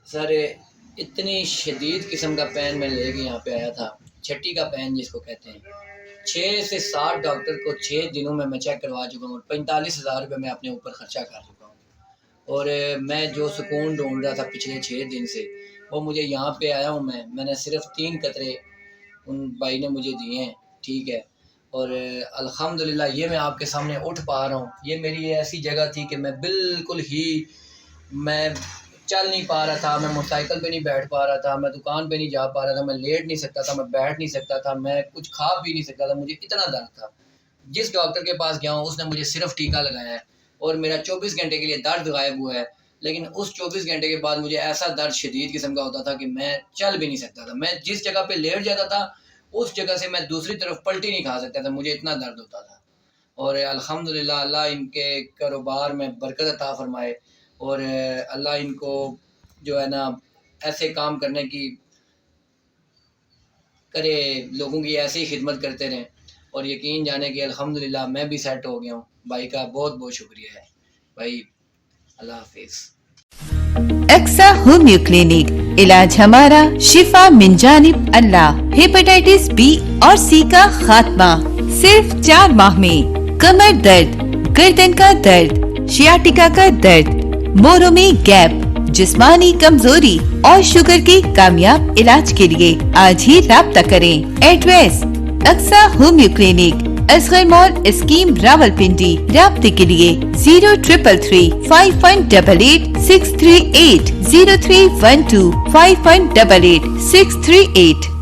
سر اتنی شدید قسم کا پین میں لے کے یہاں پہ آیا تھا، چھٹی کا پین جس کو کہتے ہیں۔ 6 سے 7 ڈاکٹر کو 6 دنوں میں چیک کروا چکا ہوں اور 45,000 روپے میں اپنے اوپر خرچہ کر چکا ہوں، اور میں جو سکون ڈھونڈ رہا تھا پچھلے 6 دن سے وہ مجھے یہاں پہ آیا ہوں۔ میں نے صرف 3 قطرے ان بھائی نے مجھے دیے ہیں، ٹھیک ہے، اور الحمدللہ یہ میں آپ کے سامنے اٹھ پا رہا ہوں۔ یہ میری ایسی جگہ تھی کہ میں بالکل ہی میں چل نہیں پا رہا تھا، میں موٹر سائیکل پہ نہیں بیٹھ پا رہا تھا، میں دکان پہ نہیں جا پا رہا تھا، میں لیٹ نہیں سکتا تھا، میں بیٹھ نہیں سکتا تھا، میں کچھ کھا پی نہیں سکتا تھا، مجھے اتنا درد تھا۔ جس ڈاکٹر کے پاس گیا ہوں اس نے مجھے صرف ٹیکہ لگایا ہے اور میرا 24 گھنٹے کے لیے درد غائب ہوا ہے، لیکن اس 24 گھنٹے کے بعد مجھے ایسا درد شدید قسم کا ہوتا تھا کہ میں چل بھی نہیں سکتا تھا۔ میں جس جگہ پہ لیٹ جاتا تھا اس جگہ سے میں دوسری طرف پلٹی نہیں کھا سکتا تھا، مجھے اتنا درد ہوتا تھا۔ اور الحمدللہ اللہ ان کے کاروبار میں برکت عطا فرمائے، اور اللہ ان کو جو ہے نا ایسے کام کرنے کی کرے، لوگوں کی ایسی خدمت کرتے رہیں، اور یقین جانے کہ الحمدللہ میں بھی سیٹ ہو گیا ہوں۔ بھائی کا بہت بہت شکریہ ہے بھائی، اللہ حافظ۔ اکسا ہومیو کلینک، علاج ہمارا، شفا من جانب اللہ، ہیپاٹائٹس بی اور سی کا خاتمہ صرف 4 ماہ میں۔ کمر درد، گردن کا درد، شیاٹیکا کا درد، موروں میں گیپ، جسمانی کمزوری اور شوگر کے کامیاب علاج کے لیے آج ہی رابطہ کریں۔ ایڈریس: اکسا ہومیو کلینک، اصغر مال اسکیم راولپنڈی۔ رابطے کے لیے 0333 5188 638 0312 5188 638۔